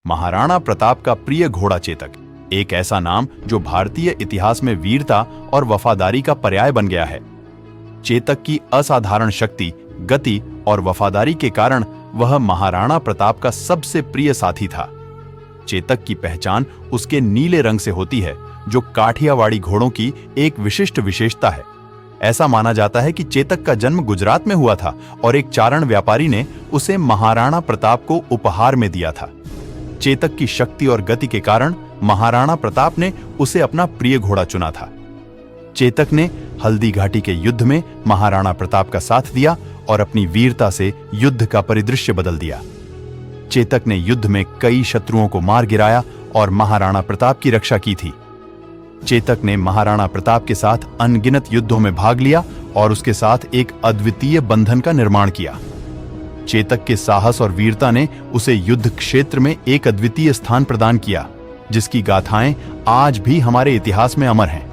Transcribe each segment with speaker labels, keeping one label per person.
Speaker 1: महाराणा प्रताप का प्रिय घोड़ा चेतक, एक ऐसा नाम जो भारतीय इतिहास में वीरता और वफादारी का पर्याय बन गया है। चेतक की असाधारण शक्ति, गति और वफादारी के कारण वह महाराणा प्रताप का सबसे प्रिय साथी था। चेतक की पहचान उसके नीले रंग से होती है, जो काठियावाड़ी घोड़ों की एक विशिष्ट विशेषता है। ऐसा माना जाता है कि चेतक का जन्म गुजरात में हुआ था और एक चारण व्यापारी ने उसे महाराणा प्रताप को उपहार में दिया था। चेतक की शक्ति और गति के कारण महाराणा प्रताप ने उसे अपना प्रिय घोड़ा चुना था। चेतक ने हल्दी घाटी के युद्ध में महाराणा प्रताप का साथ दिया और अपनी वीरता से युद्ध का परिदृश्य बदल दिया। चेतक ने युद्ध में कई शत्रुओं को मार गिराया और महाराणा प्रताप की रक्षा की थी। चेतक ने महाराणा प्रताप के साथ अनगिनत युद्धों में भाग लिया और उसके साथ एक अद्वितीय बंधन का निर्माण किया। चेतक के साहस और वीरता ने उसे युद्ध क्षेत्र में एक अद्वितीय स्थान प्रदान किया, जिसकी गाथाएं आज भी हमारे इतिहास में अमर हैं।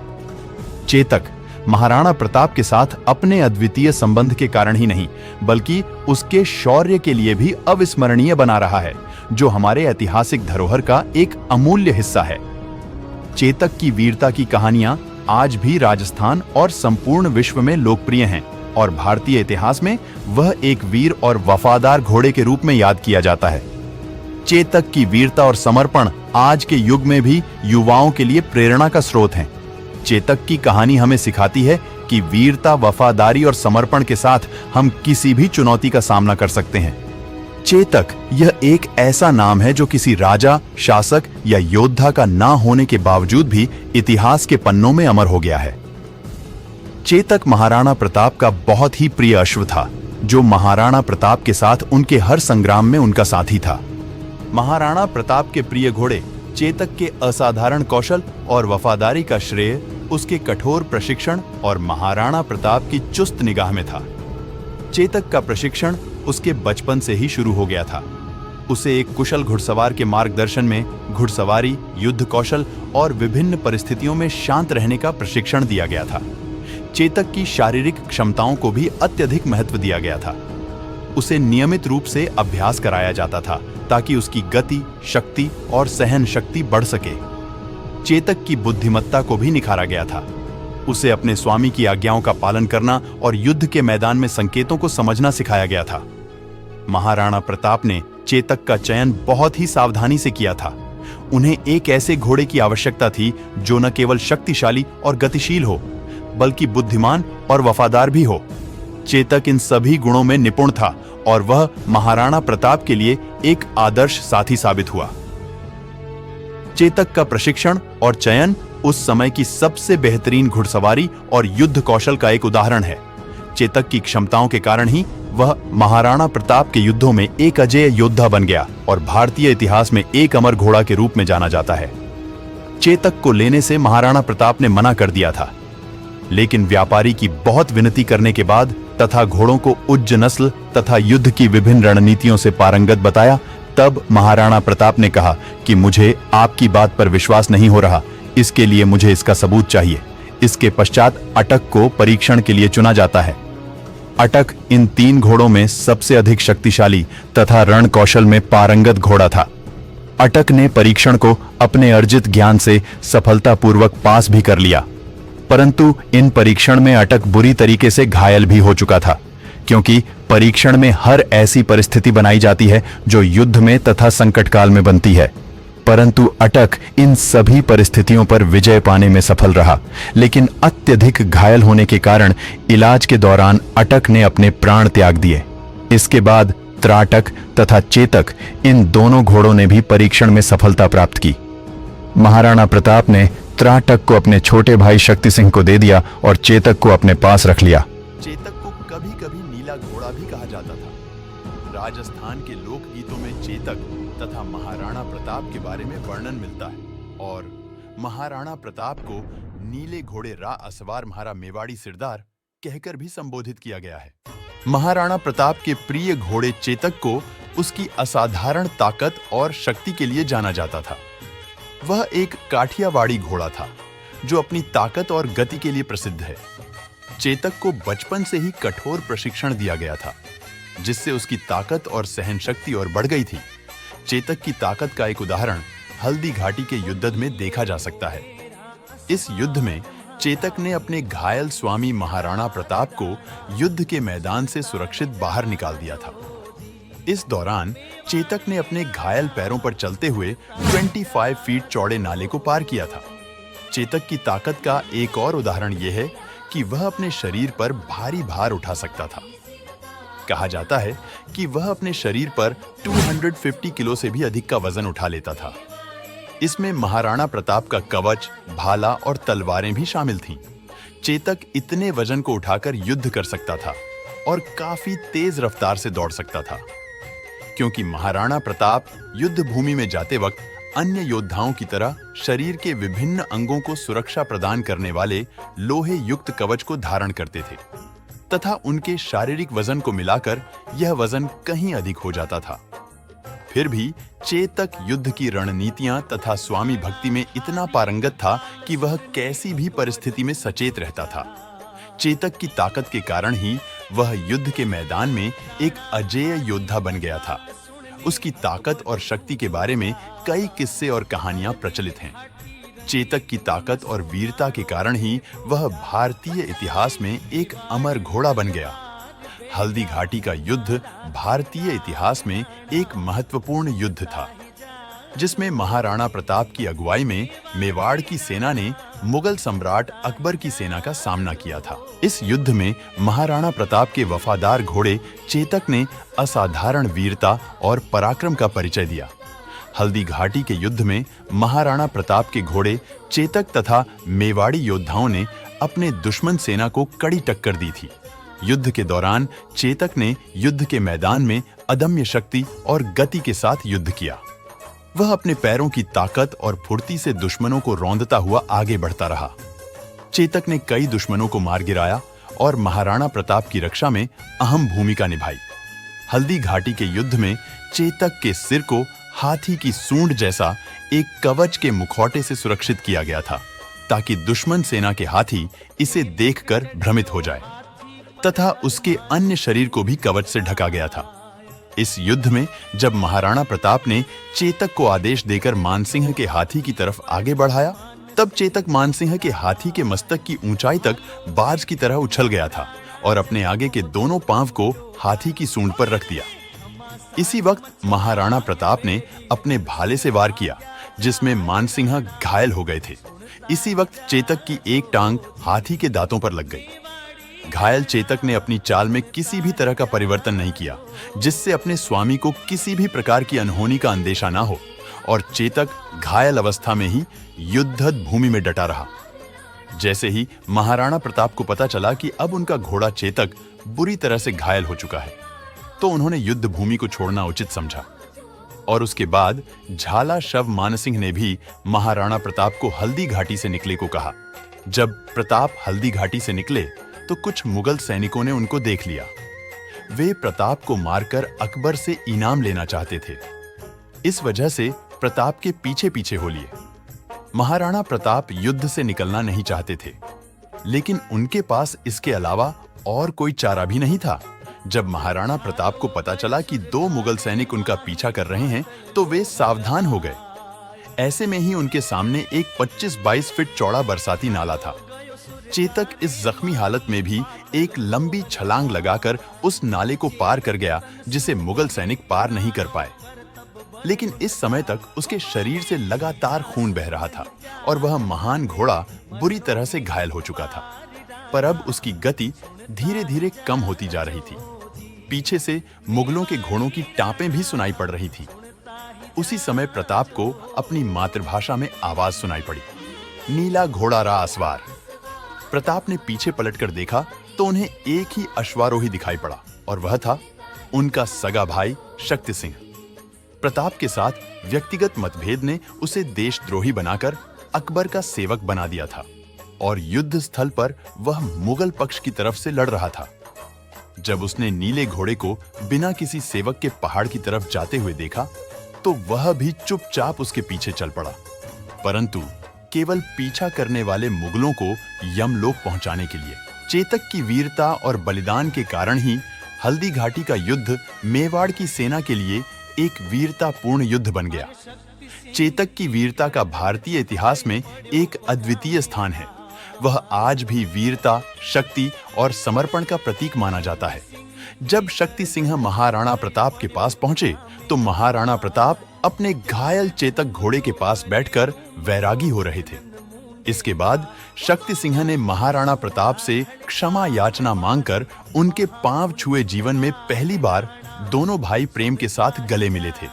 Speaker 1: चेतक महाराणा प्रताप के साथ अपने अद्वितीय संबंध के कारण ही नहीं, बल्कि उसके शौर्य के लिए भी अविस्मरणीय बना रहा है, जो हमारे ऐतिहासिक धरोहर का एक अमूल्य हिस्सा है। चेतक की वीरता की कहानियां आज भी राजस्थान और संपूर्ण विश्व में लोकप्रिय हैं और भारतीय इतिहास में वह एक वीर और वफादार घोड़े के रूप में याद किया जाता है। चेतक की वीरता और समर्पण आज के युग में भी युवाओं के लिए प्रेरणा का स्रोत हैं। चेतक की कहानी हमें सिखाती है कि वीरता, वफादारी और समर्पण के साथ हम किसी भी चुनौती का सामना कर सकते हैं। चेतक यह एक ऐसा नाम है जो किसी राजा, शासक या योद्धा का ना होने के बावजूद भी इतिहास के पन्नों में अमर हो गया है। चेतक महाराणा प्रताप का बहुत ही प्रिय अश्व था, जो महाराणा प्रताप के साथ उनके हर संग्राम में उनका साथी था। महाराणा प्रताप के प्रिय घोड़े चेतक के असाधारण कौशल और वफादारी का श्रेय उसके कठोर प्रशिक्षण और महाराणा प्रताप की चुस्त निगाह में था। चेतक का प्रशिक्षण उसके बचपन से ही शुरू हो गया था। उसे एक कुशल घुड़सवार के मार्गदर्शन में घुड़सवारी, युद्ध कौशल और विभिन्न परिस्थितियों में शांत रहने का प्रशिक्षण दिया गया था। चेतक की शारीरिक क्षमताओं को भी अत्यधिक महत्व दिया गया था। उसे नियमित रूप से अभ्यास कराया जाता था ताकि उसकी गति, शक्ति और सहन शक्ति बढ़ सके। चेतक की बुद्धिमत्ता को भी निखारा गया था। उसे अपने स्वामी की आज्ञाओं का पालन करना और युद्ध के मैदान में संकेतों को समझना सिखाया गया था। महाराणा प्रताप ने चेतक का चयन बहुत ही सावधानी से किया था। उन्हें एक ऐसे घोड़े की आवश्यकता थी जो न केवल शक्तिशाली और गतिशील हो, बल्कि बुद्धिमान और वफादार भी हो। चेतक इन सभी गुणों में निपुण था और वह महाराणा प्रताप के लिए एक आदर्श साथी साबित हुआ। चेतक का प्रशिक्षण और चयन उस समय की सबसे बेहतरीन घुड़सवारी और युद्ध कौशल का एक उदाहरण है। चेतक की क्षमताओं के कारण ही वह महाराणा प्रताप के युद्धों में एक अजेय योद्धा बन गया और भारतीय इतिहास में एक अमर घोड़ा के रूप में जाना जाता है। चेतक को लेने से महाराणा प्रताप ने मना कर दिया था, लेकिन व्यापारी की बहुत विनती करने के बाद तथा घोड़ों को उच्च नस्ल तथा युद्ध की विभिन्न रणनीतियों से पारंगत बताया, तब महाराणा प्रताप ने कहा कि मुझे आपकी बात पर विश्वास नहीं हो रहा, इसके लिए मुझे इसका सबूत चाहिए। इसके पश्चात अटक को परीक्षण के लिए चुना जाता है। अटक इन 3 घोड़ों में सबसे अधिक शक्तिशाली तथा रण कौशल में पारंगत घोड़ा था। अटक ने परीक्षण को अपने अर्जित ज्ञान से सफलतापूर्वक पास भी कर लिया, परंतु इन परीक्षण में अटक बुरी तरीके से घायल भी हो चुका था, क्योंकि परीक्षण में हर ऐसी परिस्थिति बनाई जाती है जो युद्ध में तथा संकट काल में बनती है। परंतु अटक इन सभी परिस्थितियों पर विजय पाने में सफल रहा, लेकिन अत्यधिक घायल होने के कारण इलाज के दौरान अटक ने अपने प्राण त्याग दिए। इसके बाद त्राटक तथा चेतक, इन दोनों घोड़ों ने भी परीक्षण में सफलता प्राप्त की। महाराणा प्रताप ने त्राटक को अपने छोटे भाई शक्ति सिंह को दे दिया और चेतक को अपने पास रख लिया। चेतक को कभी-कभी नीला घोड़ा भी कहा जाता था। राजस्थान के लोकगीतों में चेतक तथा महाराणा प्रताप के बारे में वर्णन मिलता है और महाराणा प्रताप को नीले घोड़े रा असवार म्हारा मेवाड़ी सिरदार कहकर भी संबोधित किया गया है। महाराणा प्रताप के प्रिय घोड़े चेतक को उसकी असाधारण ताकत और शक्ति के लिए जाना जाता था। वह एक काठियावाड़ी घोड़ा था जो अपनी ताकत और गति के लिए प्रसिद्ध है। चेतक को बचपन से ही कठोर प्रशिक्षण दिया गया था, जिससे उसकी ताकत और सहन शक्ति और बढ़ गई थी। चेतक की ताकत का एक उदाहरण हल्दी घाटी के युद्ध में देखा जा सकता है। इस युद्ध में चेतक ने अपने घायल स्वामी महाराणा प्रताप को युद्ध के मैदान से सुरक्षित बाहर निकाल दिया था। इस दौरान चेतक ने अपने घायल पैरों पर चलते हुए 25 फीट चौड़े नाले को पार किया था। चेतक की ताकत का एक और उदाहरण यह है कि वह अपने शरीर पर भारी भार उठा सकता था। कहा जाता है कि वह अपने शरीर पर 250 किलो से भी अधिक का वजन उठा लेता था। इसमें महाराणा प्रताप का कवच, भाला और तलवारें भी शामिल थीं। चेतक इतने वजन को उठाकर युद्ध कर सकता था और काफी तेज रफ्तार से दौड़ सकता था। क्योंकि महाराणा प्रताप युद्ध भूमि में जाते वक्त अन्य योद्धाओं की तरह शरीर के विभिन्न अंगों को सुरक्षा प्रदान करने वाले लोहे युक्त कवच को धारण करते थे तथा उनके शारीरिक वजन को मिलाकर यह वजन कहीं अधिक हो जाता था। फिर भी चेतक युद्ध की रणनीतियां तथा स्वामी भक्ति में इतना पारंगत था कि वह कैसी भी परिस्थिति में सचेत रहता था। चेतक की ताकत के कारण ही वह युद्ध के मैदान में एक अजेय योद्धा बन गया था। उसकी ताकत और शक्ति के बारे में कई किस्से और कहानियां प्रचलित हैं। चेतक की ताकत और वीरता के कारण ही वह भारतीय इतिहास में एक अमर घोड़ा बन गया। हल्दी घाटी का युद्ध भारतीय इतिहास में एक महत्वपूर्ण युद्ध था, जिसमें महाराणा प्रताप की अगुवाई में मेवाड़ की सेना ने मुगल सम्राट अकबर की सेना का सामना किया था। इस युद्ध में महाराणा प्रताप के वफादार घोड़े चेतक ने असाधारण वीरता और पराक्रम का परिचय दिया। हल्दी घाटी के युद्ध में महाराणा प्रताप के घोड़े चेतक तथा मेवाड़ी योद्धाओं ने अपने दुश्मन सेना को कड़ी टक्कर दी थी। युद्ध के दौरान चेतक ने युद्ध के मैदान में अदम्य शक्ति और गति के साथ युद्ध किया। वह अपने पैरों की ताकत और फुर्ती से दुश्मनों को रौंदता हुआ आगे बढ़ता रहा। चेतक ने कई दुश्मनों को मार गिराया और महाराणा प्रताप की रक्षा में अहम भूमिका निभाई। हल्दी घाटी के युद्ध में चेतक के सिर को हाथी की सूंड जैसा एक कवच के मुखौटे से सुरक्षित किया गया था, ताकि दुश्मन सेना के हाथी इसे देखकर भ्रमित हो जाए तथा उसके अन्य शरीर को भी कवच से ढका गया था। इस युद्ध में जब महाराणा प्रताप ने चेतक को आदेश देकर मानसिंह के हाथी की तरफ आगे बढ़ाया, तब चेतक मानसिंह के हाथी के मस्तक की ऊंचाई तक बाज की तरह उछल गया था और अपने आगे के दोनों पांव को हाथी की सूंड पर रख दिया। इसी वक्त महाराणा प्रताप ने अपने भाले से वार किया, जिसमें मानसिंह घायल हो गए थे। इसी वक्त चेतक की एक टांग हाथी के दांतों पर लग गई। घायल चेतक ने अपनी चाल में किसी भी तरह का परिवर्तन नहीं किया, जिससे अपने स्वामी को किसी भी प्रकार की अनहोनी का अंदेशा ना हो, और चेतक घायल अवस्था में ही युद्ध भूमि में डटा रहा। जैसे ही महाराणा प्रताप को पता चला कि अब उनका घोड़ा चेतक बुरी तरह से घायल हो चुका है, तो उन्होंने युद्ध भूमि को छोड़ना उचित समझा। और उसके बाद झाला शव मानसिंह ने भी महाराणा प्रताप को हल्दी घाटी से निकले को कहा। जब प्रताप हल्दी घाटी से निकले तो कुछ मुगल सैनिकों ने उनको देख लिया। वे प्रताप को मारकर अकबर से इनाम लेना चाहते थे। इस वजह से प्रताप के पीछे पीछे हो लिए। महाराणा प्रताप युद्ध से निकलना नहीं चाहते थे, लेकिन उनके पास इसके अलावा और कोई चारा भी नहीं था। जब महाराणा प्रताप को पता चला कि 2 मुगल सैनिक उनका पीछा कर रहे हैं, तो वे सावधान हो गए। ऐसे में ही उनके सामने एक 25-22 फीट चौड़ा बरसाती नाला था। चेतक इस जख्मी हालत में भी एक लंबी छलांग लगाकर उस नाले को पार कर गया, जिसे मुगल सैनिक पार नहीं कर पाए। लेकिन इस समय तक उसके शरीर से लगातार खून बह रहा था और वह महान घोड़ा बुरी तरह से घायल हो चुका था। पर अब उसकी गति धीरे धीरे कम होती जा रही थी। पीछे से मुगलों के घोड़ों की टापें भी सुनाई पड़ रही थी। उसी समय प्रताप को अपनी मातृभाषा में आवाज सुनाई पड़ी, नीला घोड़ा रा असवार। प्रताप ने पीछे पलटकर देखा तो उन्हें एक ही अश्वारोही दिखाई पड़ा, और वह था उनका सगा भाई शक्ति सिंह। प्रताप के साथ व्यक्तिगत मतभेद ने उसे देशद्रोही बनाकर अकबर का सेवक बना दिया था, और युद्ध स्थल पर वह मुगल पक्ष की तरफ से लड़ रहा था। जब उसने नीले घोड़े को बिना किसी सेवक के पहाड़ की तरफ जाते हुए देखा, तो वह भी चुपचाप उसके पीछे चल पड़ा। परंतु केवल पीछा करने वाले मुगलों को यमलोक पहुंचाने के लिए। चेतक की वीरता और बलिदान के कारण ही हल्दी घाटी का युद्ध मेवाड़ की सेना के लिए एक वीरतापूर्ण युद्ध बन गया। चेतक की वीरता का भारतीय इतिहास में एक अद्वितीय स्थान है। वह आज भी वीरता, शक्ति और समर्पण का प्रतीक माना जाता है। जब शक्ति सिंह महाराणा प्रताप के पास पहुंचे तो महाराणा प्रताप अपने घायल चेतक घोड़े के पास बैठकर वैरागी हो रहे थे। इसके बाद शक्ति सिंह ने महाराणा प्रताप से क्षमा याचना मांगकर उनके पांव छुए जीवन में पहली बार दोनों भाई प्रेम के साथ गले मिले थे।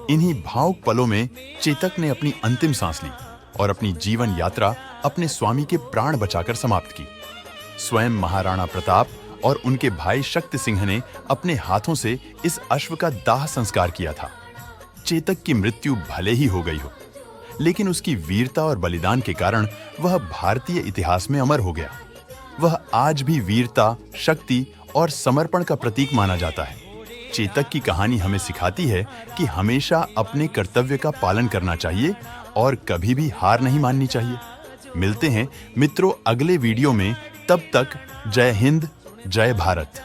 Speaker 1: इन्हीं भावुक पलों में चेतक ने अपनी अंतिम सांस ली और अपनी जीवन यात्रा अपने स्वामी के प्राण बचाकर समाप्त की। स्वयं महाराणा प्रताप और उनके भाई शक्ति सिंह ने अपने हाथों से इस अश्व का दाह संस्कार किया था। चेतक की मृत्यु भले ही हो गई हो, लेकिन उसकी वीरता और बलिदान के कारण वह भारतीय इतिहास में अमर हो गया। वह आज भी वीरता, शक्ति और समर्पण का प्रतीक माना जाता है। चेतक की कहानी हमें सिखाती है कि हमेशा अपने कर्तव्य का पालन करना चाहिए और कभी भी हार नहीं माननी चाहिए। मिलते हैं मित्रों अगले वीडियो में। तब तक जय हिंद, जय भारत।